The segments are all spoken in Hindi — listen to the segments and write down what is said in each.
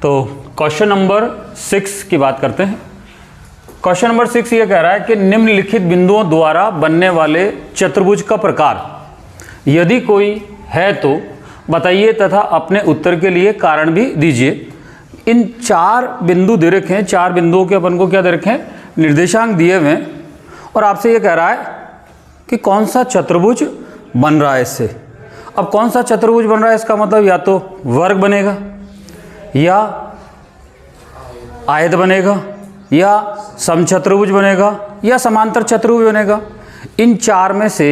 तो क्वेश्चन नंबर 6 की बात करते हैं। क्वेश्चन नंबर 6 ये कह रहा है कि निम्नलिखित बिंदुओं द्वारा बनने वाले चतुर्भुज का प्रकार यदि कोई है तो बताइए तथा अपने उत्तर के लिए कारण भी दीजिए। इन 4 बिंदु दे रखे हैं, 4 बिंदुओं के अपन को क्या दे रखे हैं, निर्देशांक दिए हुए हैं और आपसे ये कह रहा है कि कौन सा चतुर्भुज बन रहा है इससे। अब कौन सा चतुर्भुज बन रहा है इसका मतलब या तो वर्ग बनेगा या आयत बनेगा या समचतुर्भुज बनेगा या समांतर चतुर्भुज बनेगा। इन 4 में से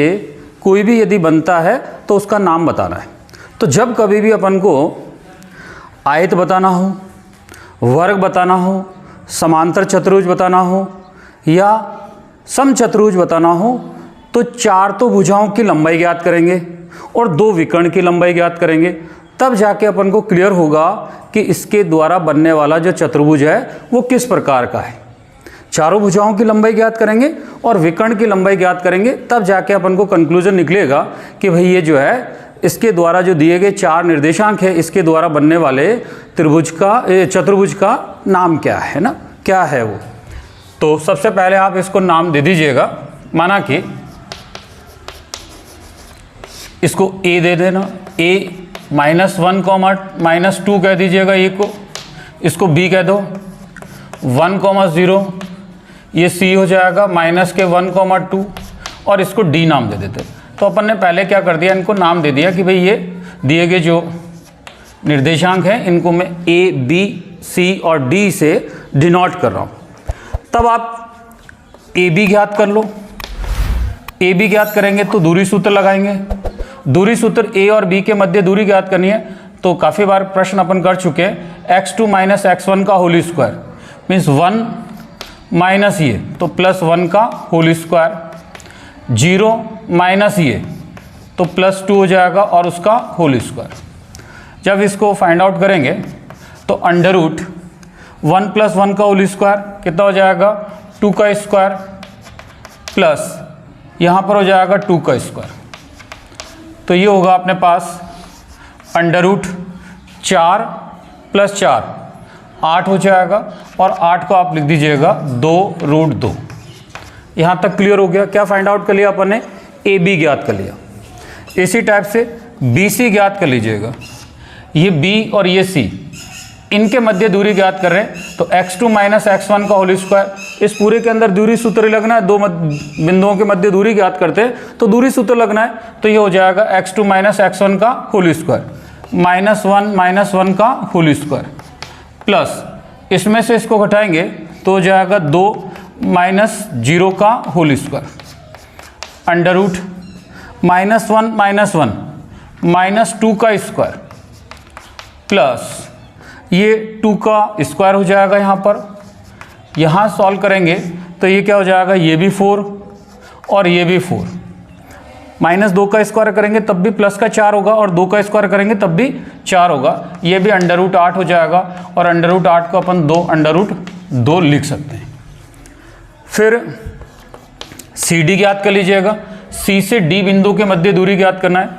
कोई भी यदि बनता है तो उसका नाम बताना है। तो जब कभी भी अपन को आयत बताना हो, वर्ग बताना हो, समांतर चतुर्भुज बताना हो या समचतुर्भुज बताना हो तो 4 तो भुजाओं की लंबाई ज्ञात करेंगे और 2 विकर्ण की लंबाई ज्ञात करेंगे, तब जाके अपन को क्लियर होगा कि इसके द्वारा बनने वाला जो चतुर्भुज है वो किस प्रकार का है। चारों भुजाओं की लंबाई ज्ञात करेंगे और विकर्ण की लंबाई ज्ञात करेंगे, तब जाके अपन को कंक्लूजन निकलेगा कि भाई ये जो है इसके द्वारा जो दिए गए 4 निर्देशांक है इसके द्वारा बनने वाले त्रिभुज का चतुर्भुज का नाम क्या है ना, क्या है वो। तो सबसे पहले आप इसको नाम दे दीजिएगा, माना कि इसको A दे देना, A -1, -2 कह दीजिएगा A को, इसको B कह दो 1, 0, ये C हो जाएगा -1, 2 और इसको D नाम दे देते। तो अपन ने पहले क्या कर दिया, इनको नाम दे दिया कि भाई ये दिए गए जो निर्देशांक हैं इनको मैं A, B, C और D से डिनोट कर रहा हूँ। तब आप AB ज्ञात कर लो। AB ज्ञात करेंगे तो दूरी सूत्र लगाएंगे। दूरी सूत्र A और B के मध्य दूरी ज्ञात करनी है तो काफ़ी बार प्रश्न अपन कर चुके हैं। x2 - x1 का होल स्क्वायर मीन्स 1 माइनस ये तो +1 का होल स्क्वायर, 0 माइनस ये तो +2 हो जाएगा और उसका होल स्क्वायर। जब इसको फाइंड आउट करेंगे तो √1 + 1 का होल स्क्वायर कितना हो जाएगा, 2 का स्क्वायर प्लस यहाँ पर हो जाएगा 2 का स्क्वायर। तो ये होगा अपने पास √4 + 4 8 हो जाएगा और 8 को आप लिख दीजिएगा 2√2। यहाँ तक क्लियर हो गया। क्या फाइंड आउट कर लिया अपन ने, AB ज्ञात कर लिया। इसी टाइप से BC ज्ञात कर लीजिएगा। ये B और ये C इनके मध्य दूरी ज्ञात कर रहे हैं तो x2 - x1 का होल स्क्वायर, इस पूरे के अंदर दूरी सूत्र लगना है। 2 बिंदुओं के मध्य दूरी ज्ञात करते हैं तो दूरी सूत्र लगना है। तो ये हो जाएगा x2 - x1 का होल स्क्वायर -1 - 1 का होल स्क्वायर प्लस इसमें से इसको घटाएंगे तो हो जाएगा 2 - 0 का होल स्क्वायर √-1 - 1 -2 का स्क्वायर प्लस ये 2 का स्क्वायर हो जाएगा। यहाँ सॉल्व करेंगे तो ये क्या हो जाएगा, ये भी 4 और ये भी 4। -2 का स्क्वायर करेंगे तब भी प्लस का 4 होगा और 2 का स्क्वायर करेंगे तब भी 4 होगा। ये भी √8 हो जाएगा और √8 को अपन 2 लिख सकते हैं। फिर CD ज्ञात कर लीजिएगा। C से D बिंदु के मध्य दूरी ज्ञात करना है।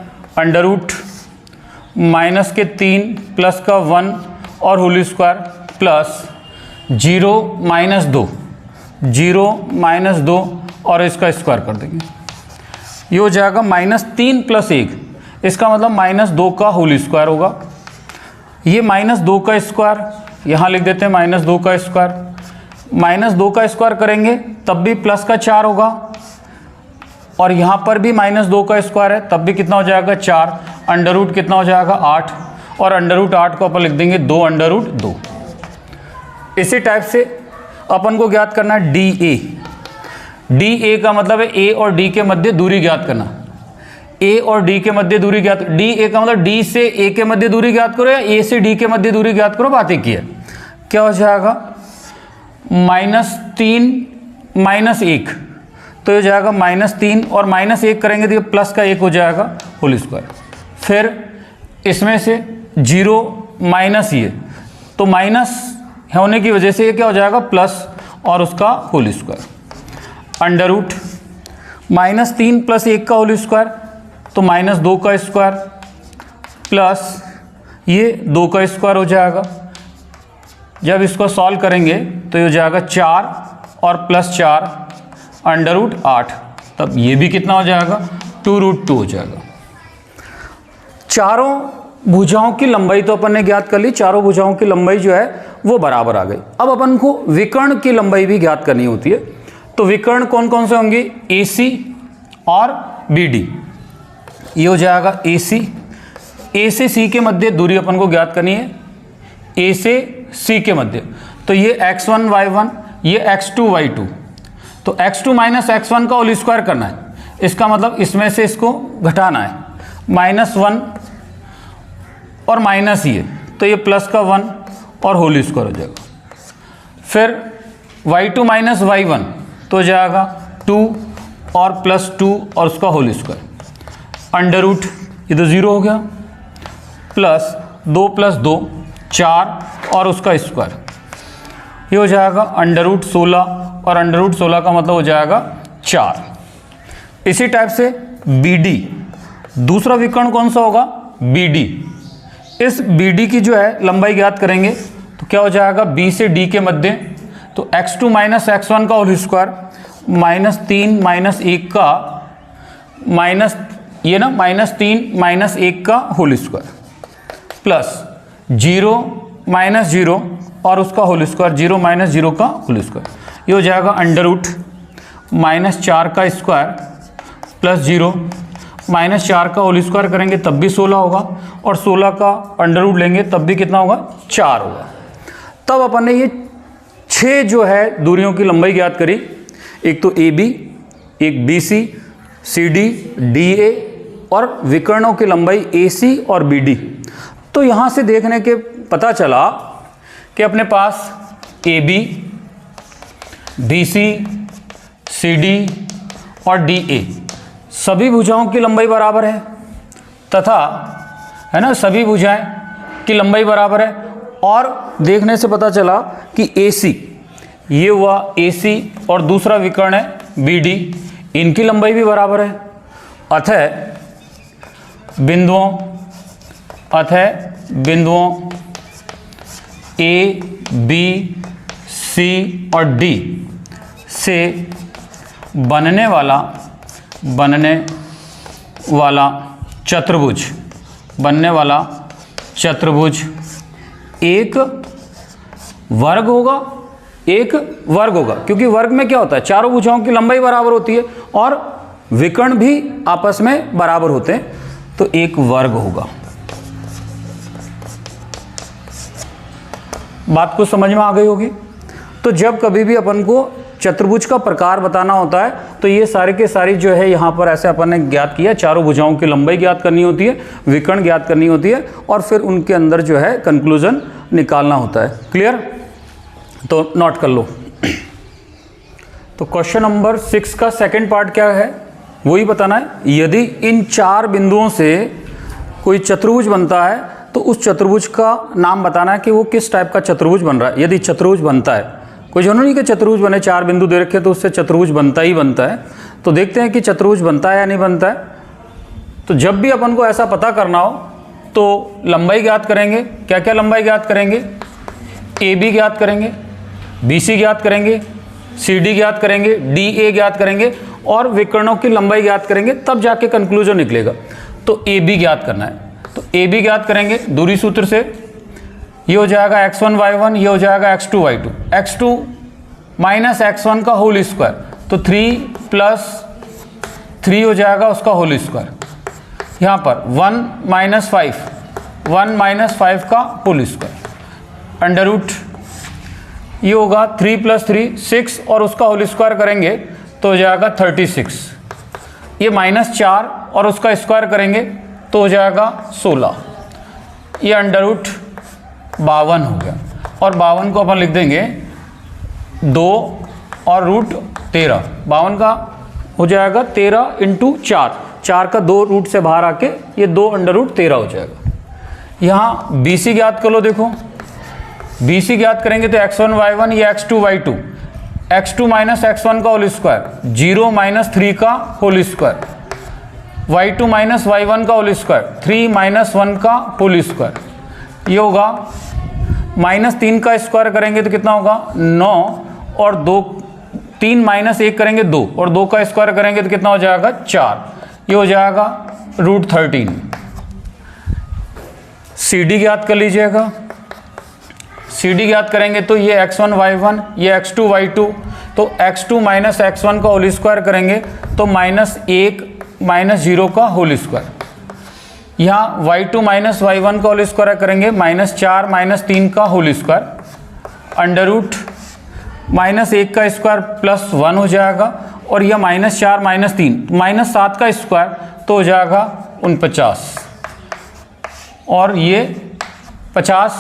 -3 प्लस का 1 और होल स्क्वायर प्लस 0 - 2 और इसका स्क्वायर कर देंगे। ये हो जाएगा -3 + 1, इसका मतलब -2 का होल स्क्वायर होगा। ये -2 का स्क्वायर यहाँ लिख देते हैं, -2 का स्क्वायर। -2 का स्क्वायर करेंगे तब भी प्लस का 4 होगा और यहाँ पर भी -2 का स्क्वायर है तब भी कितना हो जाएगा 4। √ कितना हो जाएगा 8 और √8 को अपन लिख देंगे 2 इसी टाइप से अपन को ज्ञात करना है DA। DA का मतलब है A और D के मध्य दूरी ज्ञात करना। A और D के मध्य दूरी ज्ञात, DA का मतलब D से A के मध्य दूरी ज्ञात करो या A से D के मध्य दूरी ज्ञात करो, बात एक ही है। क्या हो जाएगा -3 - 1 तो हो जाएगा -3 और -1 करेंगे तो प्लस का 1 हो जाएगा होल स्क्वायर। फिर इसमें से 0 माइनस ये तो माइनस होने की वजह से ये क्या हो जाएगा प्लस और उसका होल स्क्वायर √-3 + 1 का होल स्क्वायर तो -2 का स्क्वायर प्लस ये 2 का स्क्वायर हो जाएगा जब इसको सॉल्व करेंगे तो ये हो जाएगा 4 और प्लस 4 √8, तब ये भी कितना हो जाएगा 2√2 हो जाएगा। चारों भुजाओं की लंबाई तो अपन ने ज्ञात कर ली, चारों भुजाओं की लंबाई जो है वो बराबर आ गई। अब अपन को विकर्ण की लंबाई भी ज्ञात करनी होती है। तो विकर्ण कौन कौन से होंगे, AC और BD। ये हो जाएगा AC, A से C के मध्य दूरी अपन को ज्ञात करनी है, A से C के मध्य। तो ये x1 y1, ये x2 y2। तो x2 माइनस x1 का होल स्क्वायर करना है, इसका मतलब इसमें से इसको घटाना है, -1 और माइनस ये, तो ये प्लस का 1 और होल स्क्वायर हो जाएगा। फिर y2 माइनस y1 तो हो जाएगा 2 और प्लस 2 और उसका होल स्क्वायर, √ ये तो 0 हो गया, प्लस 2 प्लस 2 4 और उसका स्क्वायर, ये हो जाएगा √16 और √16 का मतलब हो जाएगा 4। इसी टाइप से BD, दूसरा विकर्ण कौन सा होगा, BD। इस BD की जो है लंबाई ज्ञात करेंगे तो क्या हो जाएगा, B से D के मध्य, तो x2 माइनस x1 का होल स्क्वायर, -3 माइनस 1 का माइनस ये ना -3 माइनस 1 का होल स्क्वायर, प्लस 0 माइनस 0 और उसका होल स्क्वायर, 0 माइनस 0 का होल स्क्वायर, ये हो जाएगा √-4 का स्क्वायर प्लस 0 -4 का होल स्क्वायर करेंगे तब भी 16 होगा, और 16 का √ लेंगे तब भी कितना होगा, 4 होगा। तब अपन ने ये 6 जो है दूरियों की लंबाई ज्ञात करी, एक तो AB, एक BC, CD, DA और विकर्णों की लंबाई AC और BD। तो यहाँ से देखने के पता चला कि अपने पास AB, BC, CD और DA सभी भुजाओं की लंबाई बराबर है, तथा है ना, सभी भुजाएं की लंबाई बराबर है। और देखने से पता चला कि AC, ये हुआ AC और दूसरा विकर्ण है BD, इनकी लंबाई भी बराबर है। अतः बिंदुओं A, B, C और D से बनने वाला चतुर्भुज एक वर्ग होगा, क्योंकि वर्ग में क्या होता है, चारों भुजाओं की लंबाई बराबर होती है और विकर्ण भी आपस में बराबर होते हैं, तो एक वर्ग होगा। बात को समझ में आ गई होगी। तो जब कभी भी अपन को चतुर्भुज का प्रकार बताना होता है तो ये सारे के सारी जो है यहाँ पर ऐसे अपन ने ज्ञात किया, चारों भुजाओं की लंबाई ज्ञात करनी होती है, विकर्ण ज्ञात करनी होती है और फिर उनके अंदर जो है कंक्लूजन निकालना होता है। क्लियर? तो नोट कर लो। तो क्वेश्चन नंबर 6 का सेकंड पार्ट क्या है, वही बताना है। यदि इन 4 बिंदुओं से कोई चतुर्भुज बनता है तो उस चतुर्भुज का नाम बताना है कि वो किस टाइप का चतुर्भुज बन रहा है। यदि चतुर्भुज बनता है, कोई जरूरी नहीं कि चतुर्भुज बने, 4 बिंदु दे रखे तो उससे चतुर्भुज बनता ही बनता है। तो देखते हैं कि चतुर्भुज बनता है या नहीं बनता है। तो जब भी अपन को ऐसा पता करना हो तो लंबाई ज्ञात करेंगे। क्या क्या लंबाई ज्ञात करेंगे? AB ज्ञात करेंगे, BC ज्ञात करेंगे, CD ज्ञात करेंगे, DA ज्ञात करेंगे और विकर्णों की लंबाई ज्ञात करेंगे, तब जाके कंक्लूजन निकलेगा। तो AB ज्ञात करना है, तो AB ज्ञात करेंगे दूरी सूत्र से। ये हो जाएगा x1 y1, ये हो जाएगा x2 y2, x2 minus x1 का होल स्क्वायर, तो 3 प्लस 3 हो जाएगा उसका होल स्क्वायर। यहाँ पर 1 माइनस 5 का होल स्क्वायर, अंडर रूट ये होगा 3 प्लस 3 6 और उसका होल स्क्वायर करेंगे तो हो जाएगा 36। ये -4 और उसका स्क्वायर करेंगे तो हो जाएगा 16। ये अंडर रूट 52 हो गया, और 52 को अपन लिख देंगे 2 और रूट 13। 52 का हो जाएगा 13 इंटू 4 का 2 रूट से बाहर आके ये 2 अंडर रूट 13 हो जाएगा। यहाँ BC ज्ञात कर लो। देखो BC ज्ञात करेंगे तो x1 y1, ये x2 y2, x2 minus x1 का होल स्क्वायर, 0 माइनस 3 का whole square, y2 minus y1 का होल स्क्वायर, 3 माइनस 1 का होल स्क्वायर, ये होगा -3 का स्क्वायर करेंगे तो कितना होगा 9 और 2, 3 - 1 करेंगे 2 और 2 का स्क्वायर करेंगे तो कितना हो जाएगा 4, ये हो जाएगा √13। CD ज्ञात कर लीजिएगा। CD ज्ञात करेंगे तो ये x1 y1 ये x2 y2, तो x2 - x1 का होल स्क्वायर करेंगे तो -1 - 0 का होल स्क्वायर। यहाँ y2 - y1 का होल स्क्वायर करेंगे -4 - 3 का होल स्क्वायर, अंडर रूट -1 का स्क्वायर +1 हो जाएगा, और यह -4 - 3 -7 का स्क्वायर तो हो जाएगा 49, और ये 50,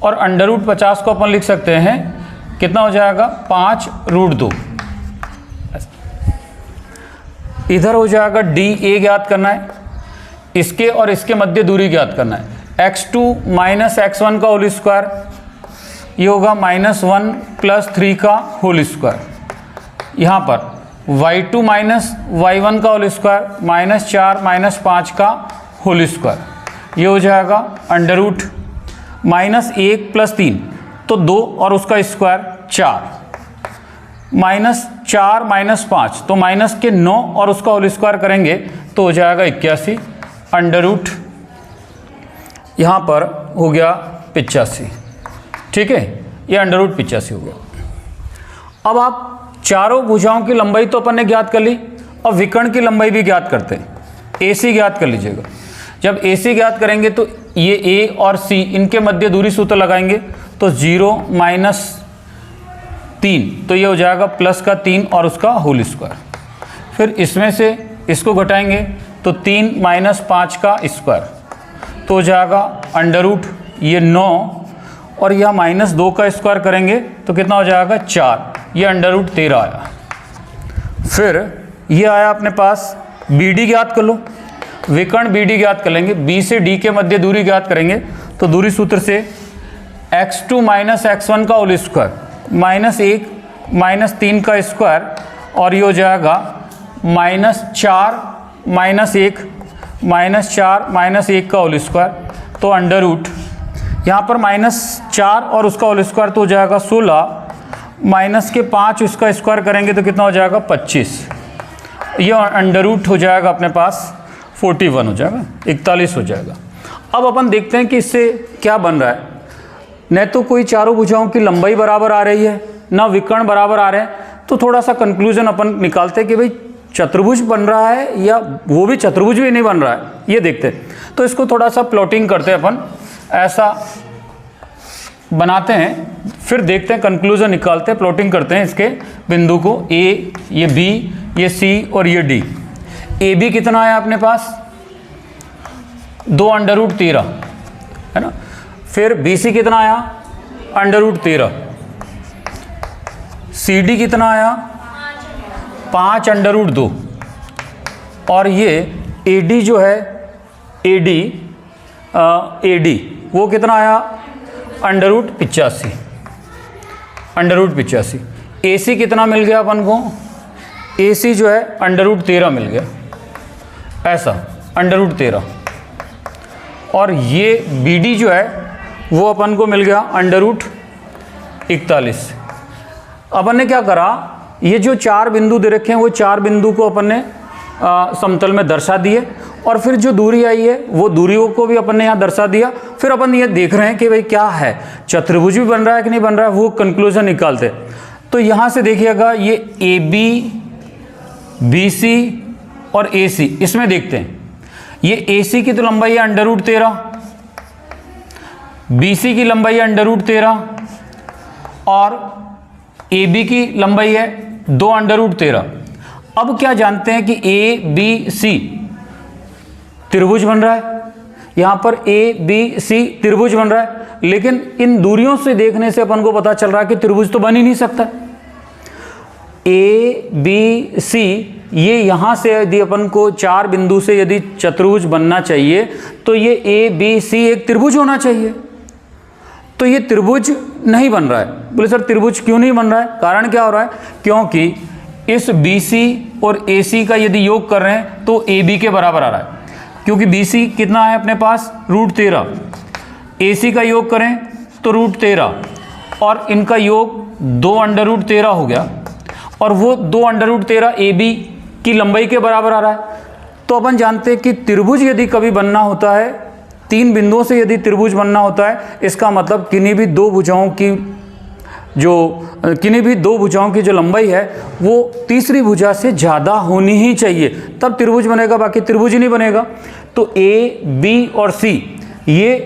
और √50 को अपन लिख सकते हैं कितना हो जाएगा 5√2। इधर हो जाएगा DA ज्ञात करना है, इसके और इसके मध्य दूरी ज्ञात करना है। x2 - x1 का होल स्क्वायर ये होगा -1 + 3 का होल स्क्वायर। यहाँ पर y2 - y1 का होल स्क्वायर -4 - 5 का होल स्क्वायर, ये हो जाएगा अंडर रूट -1 + 3 तो 2 और उसका स्क्वायर 4, -4 - 5 तो -9 और उसका होल स्क्वायर करेंगे तो हो जाएगा 81, अंडर रूट यहाँ पर हो गया 85। ठीक है, ये अंडर रूट 85 हो गया। अब आप चारों भुजाओं की लंबाई तो अपन ने ज्ञात कर ली, अब विकर्ण की लंबाई भी ज्ञात करते हैं। AC ज्ञात कर लीजिएगा। जब AC ज्ञात करेंगे तो ये A और C इनके मध्य दूरी सूत्र लगाएंगे तो 0 - 3 तो ये हो जाएगा +3 और उसका होल स्क्वायर। फिर इसमें से इसको घटाएंगे तो 3 - 5 का स्क्वायर तो हो जाएगा अंडर रूट ये 9, और यह -2 का स्क्वायर करेंगे तो कितना हो जाएगा 4, ये अंडर रूट 13 आया। फिर ये आया अपने पास BD ज्ञात कर लो, विकर्ण BD ज्ञात कर लेंगे। B से D के मध्य दूरी ज्ञात करेंगे तो दूरी सूत्र से x2 - x1 का होल स्क्वायर -1 - 3 का स्क्वायर, और ये हो जाएगा -4 - 1 -4 - 1 का होल स्क्वायर, तो अंडर रूट यहाँ पर -4 और उसका होल स्क्वायर तो हो जाएगा 16, -5 उसका स्क्वायर करेंगे तो कितना हो जाएगा 25, ये अंडर रूट हो जाएगा अपने पास 41 हो जाएगा, 41 हो जाएगा। अब अपन देखते हैं कि इससे क्या बन रहा है। न तो कोई चारों भुजाओं की लंबाई बराबर आ रही है, ना विकर्ण बराबर आ रहे हैं, तो थोड़ा सा कंक्लूजन अपन निकालते हैं कि भाई चतुर्भुज बन रहा है या वो भी चतुर्भुज भी नहीं बन रहा है, ये देखते हैं। तो इसको थोड़ा सा प्लॉटिंग करते हैं अपन, ऐसा बनाते हैं, फिर देखते हैं, कंक्लूजन निकालते हैं, प्लॉटिंग करते हैं इसके बिंदु को। A, ये B, ये C और ये D। AB कितना आया अपने पास 2 अंडर रूट 13 है ना। फिर BC कितना आया अंडर रूट 13। CD कितना आया 5 अंडर रूट 2, और ये AD जो है AD वो कितना आया under root 85, under root 85। AC कितना मिल गया अपन को, AC जो है अंडर रूट 13 मिल गया, ऐसा अंडर रूट 13। और ये BD जो है वो अपन को मिल गया अंडर रूट 41। अपन ने क्या करा, ये जो 4 बिंदु दे रखे हैं वो 4 बिंदु को अपन ने समतल में दर्शा दिए, और फिर जो दूरी आई है वो दूरियों को भी अपन ने यहाँ दर्शा दिया। फिर अपन ये देख रहे हैं कि भाई क्या है, चतुर्भुज भी बन रहा है कि नहीं बन रहा है, वो कंक्लूजन निकालते। तो यहाँ से देखिएगा ये AB, BC और AC, इसमें देखते हैं ये AC की तो लंबाई है अंडर रूट 13, BC की लंबाई है अंडर रूट 13, और AB की लंबाई है 2 अंडर रूट 13। अब क्या जानते हैं कि ABC त्रिभुज बन रहा है, यहाँ पर ABC त्रिभुज बन रहा है, लेकिन इन दूरियों से देखने से अपन को पता चल रहा है कि त्रिभुज तो बन ही नहीं सकता। ABC ये यहाँ से यदि अपन को 4 बिंदु से यदि चतुर्भुज बनना चाहिए तो ये ABC एक त्रिभुज होना चाहिए, तो ये त्रिभुज नहीं बन रहा है। बोले सर त्रिभुज क्यों नहीं बन रहा है, कारण क्या हो रहा है, क्योंकि इस BC और AC का यदि योग कर रहे हैं तो AB के बराबर आ रहा है, क्योंकि BC कितना है अपने पास रूट 13, AC का योग करें तो √13 और इनका योग 2√13 हो गया, और वो 2√13 AB की लंबाई के बराबर आ रहा है। तो अपन जानते हैं कि त्रिभुज यदि कभी बनना होता है, 3 बिंदुओं से यदि त्रिभुज बनना होता है, इसका मतलब किन्हीं भी दो भुजाओं की जो लंबाई है वो तीसरी भुजा से ज़्यादा होनी ही चाहिए, तब त्रिभुज बनेगा, बाकी त्रिभुज ही नहीं बनेगा। तो A, B और C ये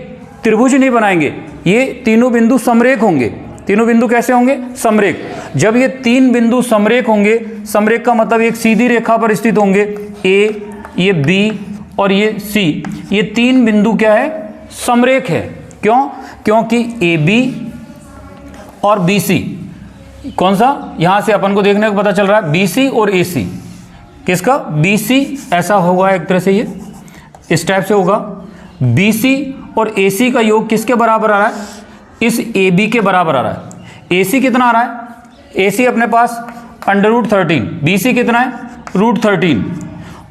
त्रिभुज नहीं बनाएंगे, ये तीनों बिंदु समरेख होंगे। तीनों बिंदु कैसे होंगे? समरेख। जब ये 3 बिंदु समरेख होंगे, समरेख का मतलब एक सीधी रेखा पर स्थित होंगे, A, ये B और ये C, ये 3 बिंदु क्या है? समरेख है। क्यों? क्योंकि AB और BC, कौन सा? यहां से अपन को देखने को पता चल रहा है BC और AC। किसका? BC ऐसा होगा, एक तरह से ये इस टाइप से होगा। BC और AC का योग किसके बराबर आ रहा है? इस AB के बराबर आ रहा है। AC कितना आ रहा है? AC अपने पास √13, BC कितना है? √13,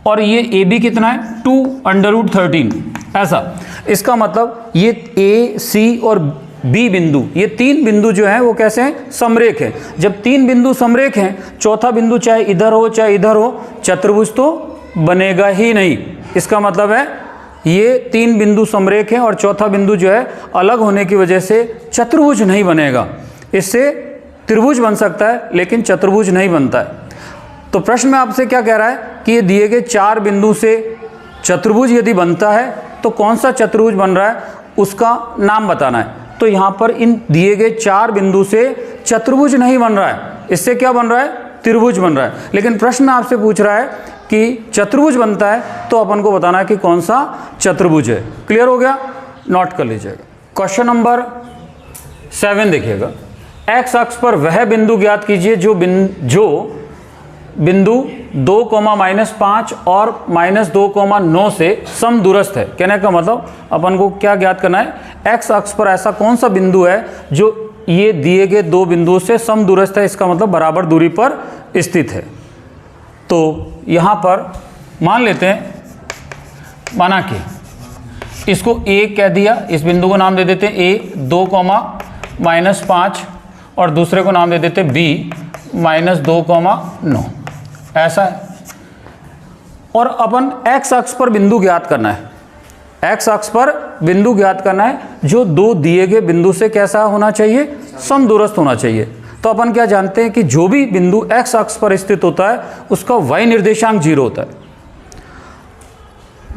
और ये AB कितना है? 2√13। ऐसा, इसका मतलब ये A, C और B बिंदु, ये 3 बिंदु जो हैं वो कैसे हैं? समरेख है। जब 3 बिंदु समरेख हैं, चौथा बिंदु चाहे इधर हो चाहे इधर हो, चतुर्भुज तो बनेगा ही नहीं। इसका मतलब है ये 3 बिंदु समरेख हैं और चौथा बिंदु जो है अलग होने की वजह से चतुर्भुज नहीं बनेगा। इससे त्रिभुज बन सकता है लेकिन चतुर्भुज नहीं बनता है। तो प्रश्न में आपसे क्या कह रहा है कि ये दिए गए 4 बिंदु से चतुर्भुज यदि बनता है तो कौन सा चतुर्भुज बन रहा है, उसका नाम बताना है। तो यहाँ पर इन दिए गए 4 बिंदु से चतुर्भुज नहीं बन रहा है, इससे क्या बन रहा है? त्रिभुज बन रहा है। लेकिन प्रश्न आपसे पूछ रहा है कि चतुर्भुज बनता है, तो अपन को बताना है कि कौन सा चतुर्भुज है। क्लियर हो गया? नोट कर लीजिएगा। क्वेश्चन नंबर 7 देखिएगा। एक्स अक्ष पर वह बिंदु ज्ञात कीजिए जो बिंदु 2,-5 और -2,9 से समदूरस्थ है। कहने का मतलब अपन को क्या ज्ञात करना है? एक्स अक्ष पर ऐसा कौन सा बिंदु है जो ये दिए गए 2 बिंदुओं से समदूरस्थ है, इसका मतलब बराबर दूरी पर स्थित है। तो यहाँ पर मान लेते हैं, माना कि इसको A कह दिया, इस बिंदु को नाम दे देते हैं A 2,-5 और दूसरे को नाम दे देते B -2,9, ऐसा है। और अपन एक्स अक्ष पर बिंदु ज्ञात करना है। एक्स अक्ष पर बिंदु ज्ञात करना है जो 2 दिए गए बिंदु से कैसा होना चाहिए? समदूरस्थ होना चाहिए। तो अपन क्या जानते हैं कि जो भी बिंदु एक्स अक्ष पर स्थित होता है उसका y निर्देशांक 0 होता है।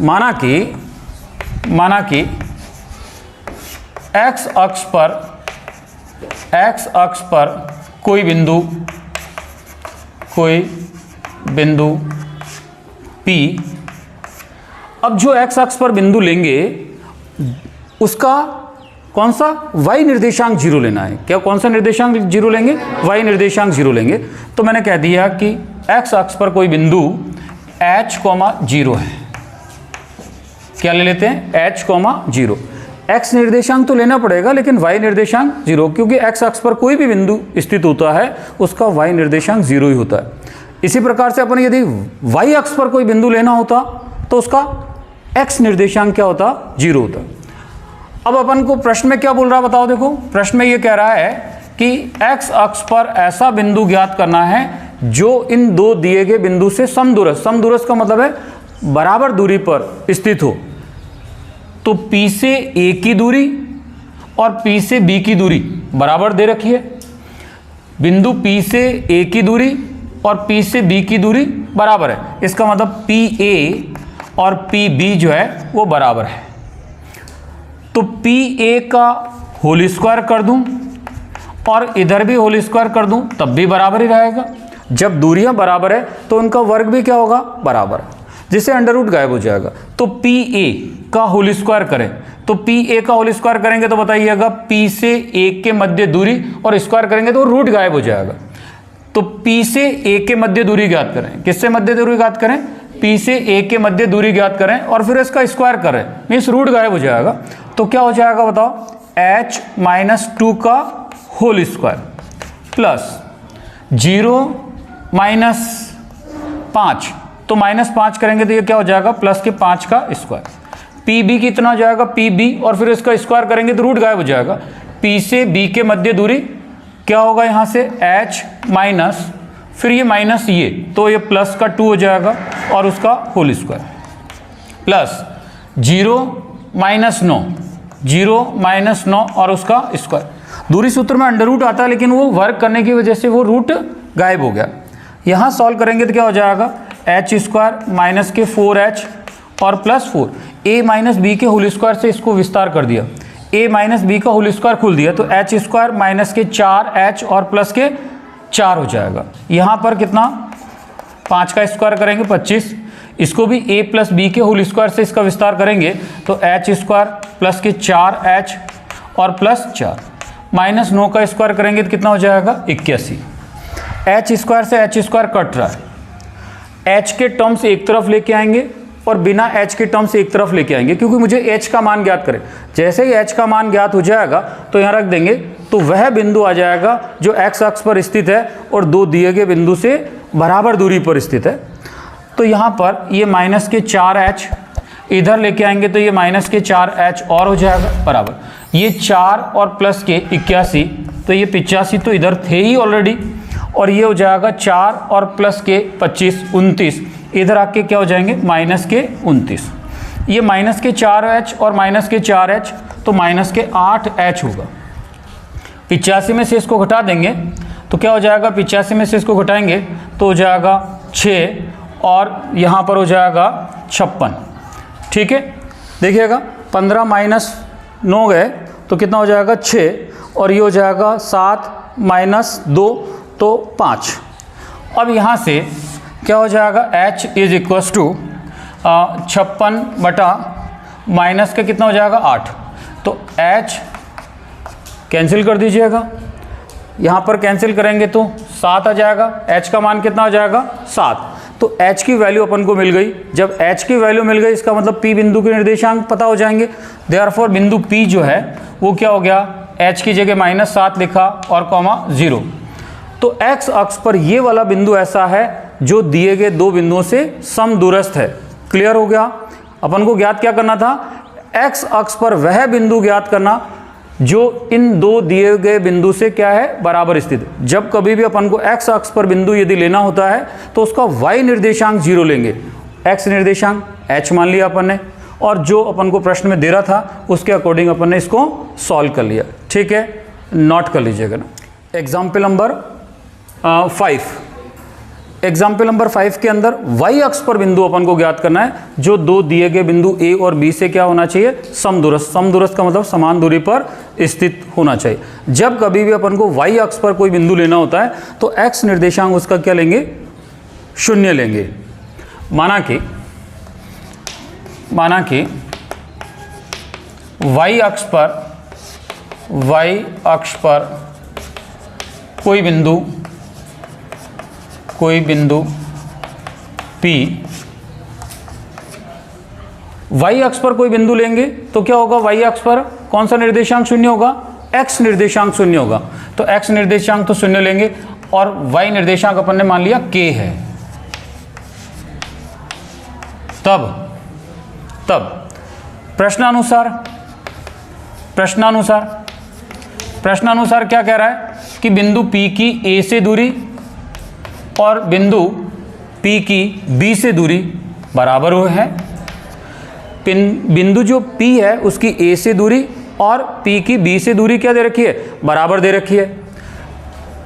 माना कि एक्स अक्ष पर कोई बिंदु P, अब जो एक्स अक्ष पर बिंदु लेंगे उसका कौन सा? y निर्देशांक 0 लेना है। क्या कौन सा निर्देशांक 0 लेंगे? y निर्देशांक 0 लेंगे। तो मैंने कह दिया कि एक्स अक्ष पर कोई बिंदु h, 0 है। क्या ले लेते हैं? h, 0। x निर्देशांक तो लेना पड़ेगा लेकिन y निर्देशांक 0, क्योंकि x अक्ष पर कोई भी बिंदु स्थित होता है उसका y निर्देशांक 0 ही होता है। इसी प्रकार से अपन यदि y अक्ष पर कोई बिंदु लेना होता तो उसका x निर्देशांक क्या होता? 0 होता। अब अपन को प्रश्न में क्या बोल रहा है बताओ। देखो, प्रश्न में ये कह रहा है कि x अक्ष पर ऐसा बिंदु ज्ञात करना है जो इन 2 दिए गए बिंदु से समदूरस्थ, समदूरस्थ का मतलब है बराबर दूरी पर स्थित हो। तो P से A की दूरी और P से B की दूरी बराबर दे रखी है। बिंदु P से A की दूरी और P से B की दूरी बराबर है। इसका मतलब PA और PB जो है वो बराबर है। तो PA का होल स्क्वायर कर दूं और इधर भी होल स्क्वायर कर दूं तब भी बराबर ही रहेगा। जब दूरियां बराबर है तो उनका वर्ग भी क्या होगा? बराबर, जिससे अंडर रूट गायब हो जाएगा। तो PA का होल स्क्वायर करें तो PA का होल स्क्वायर करेंगे तो बताइएगा P से A के मध्य दूरी, और स्क्वायर करेंगे तो रूट गायब हो जाएगा। तो P से A के मध्य दूरी ज्ञात करें। किससे मध्य दूरी ज्ञात करें? P से A के मध्य दूरी ज्ञात करें और फिर इसका स्क्वायर करें, मीन्स रूट गायब हो जाएगा। तो क्या हो जाएगा बताओ? h - 2 का होल स्क्वायर प्लस 0 - 5, तो -5 करेंगे तो ये क्या हो जाएगा? प्लस के 5 का स्क्वायर। PB कितना हो जाएगा? PB, और फिर इसका स्क्वायर करेंगे तो रूट गायब हो जाएगा। P से B के मध्य दूरी क्या होगा यहाँ से h माइनस, फिर ये माइनस ये, तो ये प्लस का 2 हो जाएगा और उसका whole square, plus 0 minus 9, 0 minus 9 और उसका स्क्वायर। दूरी सूत्र में अंडर रूट आता है, लेकिन वो वर्क करने की वजह से वो रूट गायब हो गया। यहाँ सॉल्व करेंगे तो क्या हो जाएगा, एच स्क्वायर माइनस के 4h और प्लस 4, a माइनस बी के होल स्क्वायर से इसको विस्तार कर दिया, a माइनस बी का होल स्क्वायर खुल दिया, तो एच स्क्वायर माइनस के 4h और प्लस के 4 हो जाएगा। यहाँ पर कितना, 5 का स्क्वायर करेंगे 25, इसको भी a प्लस बी के होल स्क्वायर से इसका विस्तार करेंगे तो एच स्क्वायर प्लस के 4h और प्लस 4, माइनस 9 का स्क्वायर करेंगे तो कितना हो जाएगा 81। एच स्क्वायर से एच स्क्वायर कट रहा है, एच के टर्म्स एक तरफ लेके आएंगे और बिना एच के टर्म्स एक तरफ लेके आएंगे, क्योंकि मुझे एच का मान ज्ञात करें। जैसे ही एच का मान ज्ञात हो जाएगा तो यहाँ रख देंगे, तो वह बिंदु आ जाएगा जो एक्स अक्ष पर स्थित है और दो दिए गए बिंदु से बराबर दूरी पर स्थित है। तो यहाँ पर ये माइनस के 4h इधर लेके आएंगे तो ये माइनस के 4h और हो जाएगा बराबर, ये 4 और प्लस के 81, तो ये 85 तो इधर थे ही ऑलरेडी, और ये हो जाएगा 4 और प्लस के 25 29, इधर आके क्या हो जाएंगे माइनस के 29, ये माइनस के 4h और माइनस के 4h, तो माइनस के 8h होगा। 85 में से इसको घटा देंगे तो क्या हो जाएगा, 85 में से इसको घटाएंगे तो हो जाएगा 6 और यहाँ पर हो जाएगा 56। ठीक है, देखिएगा 15 माइनस 9 गए तो कितना हो जाएगा 6, और ये हो जाएगा 7 माइनस 2 तो 5। अब यहाँ से क्या हो जाएगा, h इज इक्वस टू 56 बटा माइनस का कितना हो जाएगा 8, तो h कैंसिल कर दीजिएगा, यहाँ पर कैंसिल करेंगे तो 7 आ जाएगा, h का मान कितना हो जाएगा 7, तो h की वैल्यू अपन को मिल गई। जब h की वैल्यू मिल गई इसका मतलब p बिंदु के निर्देशांक पता हो जाएंगे। देयरफॉर बिंदु p जो है वो क्या हो गया, h की जगह -7 लिखा और कॉमा 0, तो x अक्ष पर ये वाला बिंदु ऐसा है जो दिए गए दो बिंदुओं से समदूरस्थ है। क्लियर हो गया। अपन को ज्ञात क्या करना था, x अक्ष पर वह बिंदु ज्ञात करना जो इन दो दिए गए बिंदु से क्या है, बराबर स्थित है। जब कभी भी अपन को x अक्ष पर बिंदु यदि लेना होता है तो उसका y निर्देशांक 0 लेंगे, x निर्देशांक h मान लिया अपन ने, और जो अपन को प्रश्न में दे रहा था उसके अकॉर्डिंग अपन ने इसको सॉल्व कर लिया। ठीक है, नोट कर लीजिएगा ना। एग्जाम्पल नंबर 5, एग्जाम्पल नंबर 5 के अंदर y अक्ष पर बिंदु अपन को ज्ञात करना है जो दो दिए गए बिंदु a और b से क्या होना चाहिए, समदूरस्थ। समदूरस्थ का मतलब समान दूरी पर स्थित होना चाहिए। जब कभी भी अपन को y अक्ष पर कोई बिंदु लेना होता है तो x निर्देशांक उसका क्या लेंगे, 0 लेंगे। माना कि y अक्ष पर कोई बिंदु P, y अक्ष पर कोई बिंदु लेंगे तो क्या होगा, y अक्ष पर कौन सा निर्देशांक 0 होगा, x निर्देशांक 0 होगा, तो x निर्देशांक तो 0 लेंगे और y निर्देशांक अपन ने मान लिया k है। तब प्रश्नानुसार क्या कह रहा है कि बिंदु P की a से दूरी और बिंदु P की B से दूरी बराबर है। बिंदु जो P है उसकी A से दूरी और P की B से दूरी क्या दे रखी है, बराबर दे रखी है।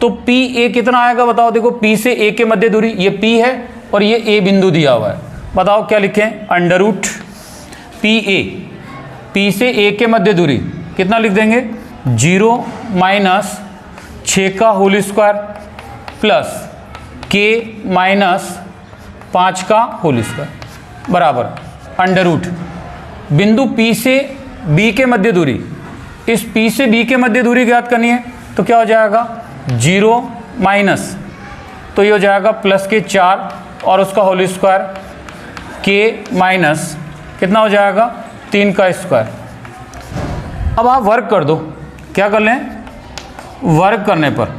तो PA कितना आएगा बताओ, देखो P से A के मध्य दूरी ये P है और ये A बिंदु दिया हुआ है, बताओ क्या लिखें, अंडर रूट PA, P से A के मध्य दूरी कितना लिख देंगे, 0 माइनस 6 का whole square plus k minus 5 का होल स्क्वायर बराबर अंडर रूट बिंदु P से B के मध्य दूरी, इस P से B के मध्य दूरी ज्ञात करनी है तो क्या हो जाएगा, 0 माइनस, तो ये हो जाएगा प्लस के 4 और उसका होल स्क्वायर, k माइनस कितना हो जाएगा 3 का स्क्वायर। अब आप वर्क कर दो, क्या कर लें, वर्क करने पर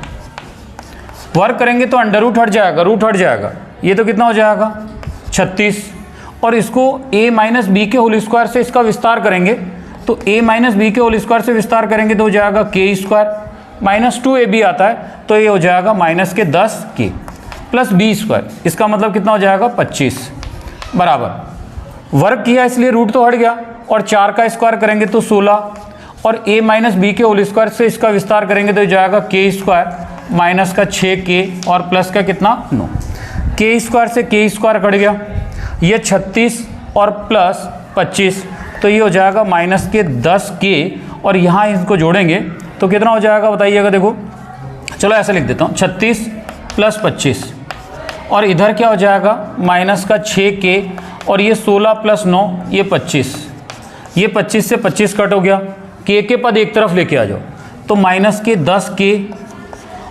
वर्क करेंगे तो अंडर रूट हट जाएगा, रूट हट जाएगा, ये तो कितना हो जाएगा 36, और इसको a माइनस बी के होल स्क्वायर से इसका विस्तार करेंगे तो तो a माइनस बी के होल स्क्वायर से विस्तार करेंगे तो हो जाएगा के स्क्वायर, माइनस 2ab आता है तो ये हो जाएगा माइनस के 10k प्लस बी स्क्वायर, इसका मतलब कितना हो जाएगा 25 बराबर, वर्ग किया इसलिए रूट तो हट गया, और 4 का स्क्वायर करेंगे तो 16, और a माइनस बी के होल स्क्वायर से इसका विस्तार करेंगे तो हो जाएगा के स्क्वायर माइनस का 6k और प्लस का कितना 9, के स्क्वायर से के स्क्वायर कट गया, ये 36 और प्लस 25 तो ये हो जाएगा माइनस के 10k, और यहाँ इसको जोड़ेंगे तो कितना हो जाएगा बताइएगा। देखो चलो ऐसे लिख देता हूँ, 36 प्लस 25 और इधर क्या हो जाएगा माइनस का 6k और ये 16 प्लस 9 ये 25, ये 25 से 25 कट हो गया, के पद एक तरफ लेके आ जाओ तो माइनस के 10k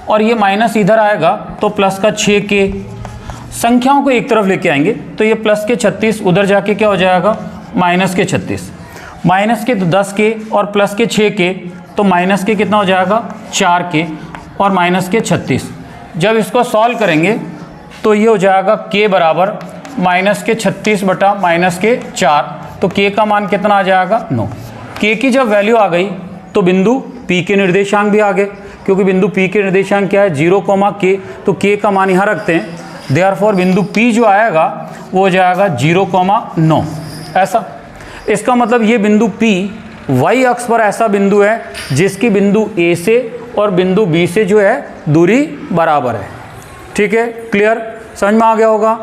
और ये माइनस इधर आएगा तो प्लस का 6k, संख्याओं को एक तरफ लेके आएंगे तो ये प्लस के 36 उधर जाके क्या हो जाएगा माइनस के 36, माइनस के 10k और प्लस के 6k तो माइनस के कितना हो जाएगा 4k और माइनस के 36। जब इसको सॉल्व करेंगे तो ये हो जाएगा k बराबर माइनस के 36 बटा माइनस के 4, तो k का मान कितना आ जाएगा 9। k की जब वैल्यू आ गई तो बिंदु p के निर्देशांक भी आ गए, क्योंकि बिंदु p के निर्देशांक क्या है 0, k, तो k का मान यहाँ रखते हैं, देयरफॉर बिंदु p जो आएगा वो हो जाएगा 0,9। ऐसा इसका मतलब ये बिंदु P y अक्ष पर ऐसा बिंदु है जिसकी बिंदु A से और बिंदु B से जो है दूरी बराबर है। ठीक है, क्लियर, समझ में आ गया होगा।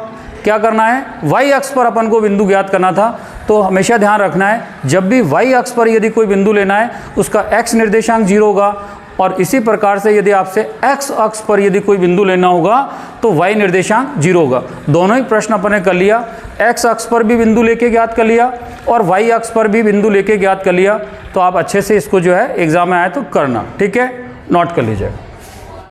क्या करना है, y अक्ष पर अपन को बिंदु ज्ञात करना था, तो हमेशा ध्यान रखना है जब भी y अक्ष पर यदि कोई बिंदु लेना है उसका x निर्देशांक 0 होगा, और इसी प्रकार से यदि आपसे x अक्ष पर यदि कोई बिंदु लेना होगा तो y निर्देशांक 0 होगा। दोनों ही प्रश्न अपन ने कर लिया, x अक्ष पर भी बिंदु लेके ज्ञात कर लिया और y अक्ष पर भी बिंदु लेके ज्ञात कर लिया, तो आप अच्छे से इसको जो है एग्जाम में आए तो करना। ठीक है, नोट कर लीजिएगा।